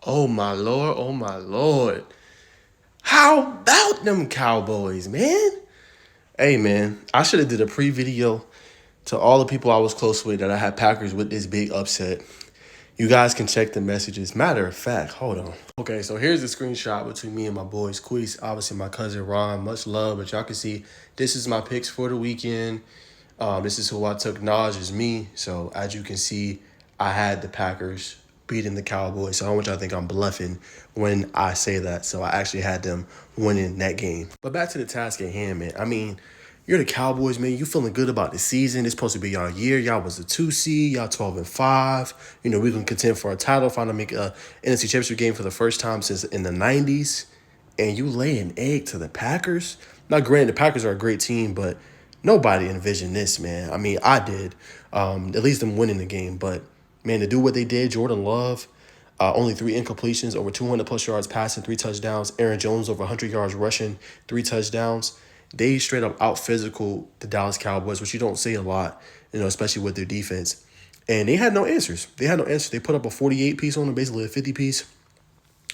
Oh my lord, oh my lord. How about them Cowboys, man? Hey man, I should have did a pre-video to all the people I was close with that I had Packers with this big upset. You guys can check the messages. Matter of fact, hold on. Okay, so here's the screenshot between me and my boys, Queese, obviously my cousin Ron. Much love, but y'all can see this is my picks for the weekend. This is who I took. Naj is me. So as you can see, I had the Packers beating the Cowboys. So I don't want y'all to think I'm bluffing when I say that. So I actually had them winning that game. But back to the task at hand, man. I mean, you're the Cowboys, man. You feeling good about the season. It's supposed to be y'all year. Y'all was the 2 seed. Y'all 12-5. You know, we're going to contend for a title. Finally make a NFC Championship game for the first time since in the 90s. And you lay an egg to the Packers. Now, granted, the Packers are a great team, but nobody envisioned this, man. I mean, I did. At least them winning the game. But, man, to do what they did, Jordan Love, only 3 incompletions, over 200-plus yards passing, 3 touchdowns. Aaron Jones, over 100 yards rushing, 3 touchdowns. They straight up out-physical the Dallas Cowboys, which you don't see a lot, you know, especially with their defense. And they had no answers. They put up a 48-piece on them, basically a 50-piece.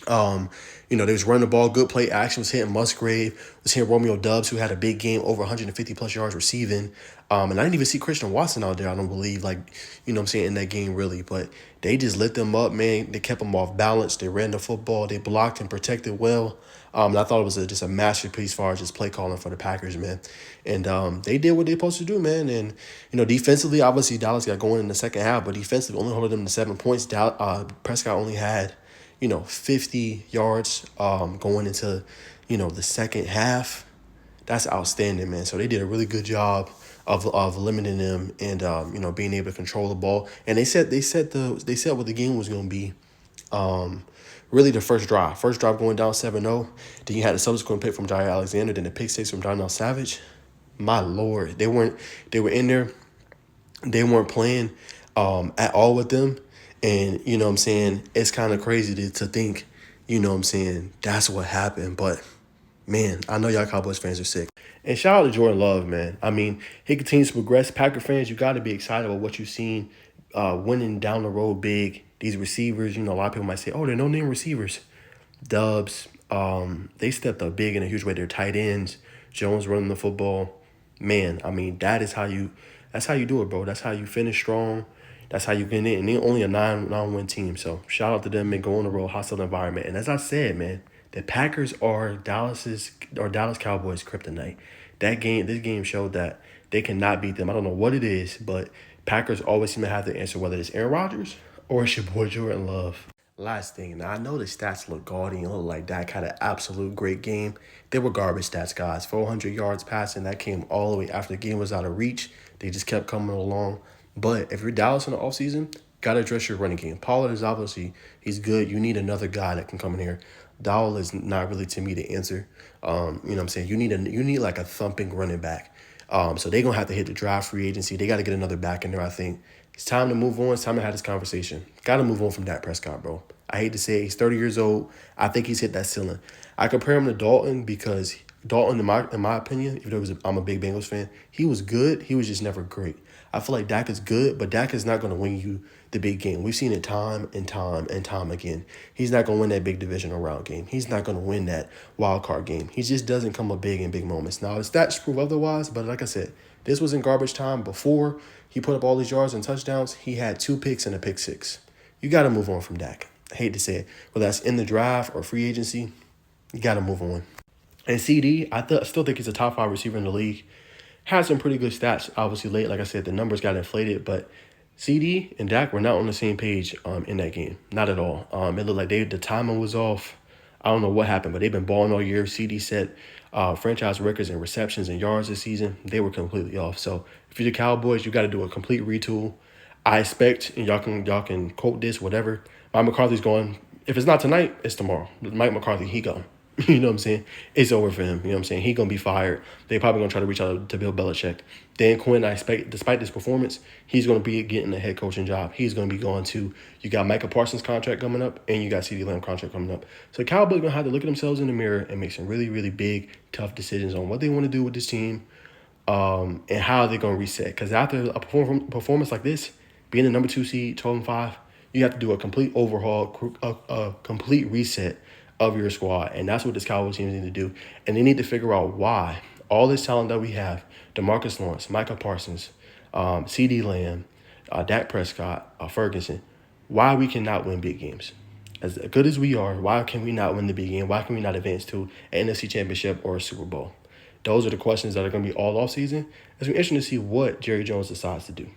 You know, they was running the ball, good play action, was hitting Musgrave, was hitting Romeo Dubs, who had a big game, over 150 plus yards receiving. And I didn't even see Christian Watson out there, I don't believe, like, you know what I'm saying, in that game really. But they just lit them up, man. They kept them off balance. They ran the football. They blocked and protected well. And I thought it was just a masterpiece as far as just play calling for the Packers, man. And they did what they're supposed to do, man. And, you know, defensively, obviously, Dallas got going in the second half, but defensively only holding them to 7 points. Prescott only had 50 yards going into, the second half. That's outstanding, man. So they did a really good job of limiting them and being able to control the ball. And they said what the game was going to be. Really the first drive going down 7-0. Then you had a subsequent pick from Jair Alexander, then the pick six from Darnell Savage. My lord, they were in there. They weren't playing at all with them. And, you know what I'm saying, it's kind of crazy to think, you know what I'm saying, that's what happened. But, man, I know y'all Cowboys fans are sick. And shout out to Jordan Love, man. I mean, he continues to progress. Packer fans, you got to be excited about what you've seen winning down the road big. These receivers, a lot of people might say, oh, they're no-name receivers. Dubs, they stepped up big in a huge way. They're tight ends. Jones running the football. Man, I mean, that's how you do it, bro. That's how you finish strong. That's how you get in. And they're only a 9-win team. So shout out to them and go on the road, hostile environment. And as I said, man, the Packers are Dallas Cowboys kryptonite. This game showed that they cannot beat them. I don't know what it is, but Packers always seem to have the answer, whether it's Aaron Rodgers or it's your boy Jordan Love. Last thing, now I know the stats look gaudy and look like that kind of absolute great game. They were garbage stats, guys. 400 yards passing, that came all the way after the game was out of reach. They just kept coming along. But if you're Dallas in the offseason, got to address your running game. Pollard is obviously, he's good. You need another guy that can come in here. Dowell is not really, to me, the answer. You know what I'm saying? You need like a thumping running back. So they're going to have to hit the draft free agency. They got to get another back in there, I think. It's time to move on. It's time to have this conversation. Got to move on from Dak Prescott, bro. I hate to say it. He's 30 years old. I think he's hit that ceiling. I compare him to Dalton because Dalton, in my opinion, I'm a big Bengals fan, he was good. He was just never great. I feel like Dak is good, but Dak is not going to win you the big game. We've seen it time and time and time again. He's not going to win that big divisional round game. He's not going to win that wild card game. He just doesn't come up big in big moments. Now, his stats prove otherwise, but like I said, this was in garbage time. Before he put up all these yards and touchdowns, he had 2 picks and a pick six. You got to move on from Dak. I hate to say it, whether that's in the draft or free agency, you got to move on. And CD, I still think he's a top 5 receiver in the league. Had some pretty good stats, obviously late. Like I said, the numbers got inflated, but CD and Dak were not on the same page in that game. Not at all. It looked like the timing was off. I don't know what happened, but they've been balling all year. CD set franchise records in receptions and yards this season. They were completely off. So if you're the Cowboys, you got to do a complete retool. I expect, and y'all can quote this, whatever. Mike McCarthy's going. If it's not tonight, it's tomorrow. Mike McCarthy, he gone. You know what I'm saying? It's over for him. You know what I'm saying? He going to be fired. They probably going to try to reach out to Bill Belichick. Dan Quinn, I expect, despite this performance, he's going to be getting a head coaching job. He's going to be going to, you got Micah Parsons' contract coming up, and you got CeeDee Lamb contract coming up. So Cowboys going to have to look at themselves in the mirror and make some really, really big, tough decisions on what they want to do with this team and how they're going to reset. Because after a performance like this, being the number 2 seed, 12-5, You have to do a complete overhaul, a complete reset of your squad. And that's what this Cowboys team need to do. And they need to figure out why all this talent that we have, DeMarcus Lawrence, Micah Parsons, C.D. Lamb, Dak Prescott, Ferguson, why we cannot win big games. As good as we are, why can we not win the big game? Why can we not advance to an NFC Championship or a Super Bowl? Those are the questions that are going to be all off season. It's going to be interesting to see what Jerry Jones decides to do.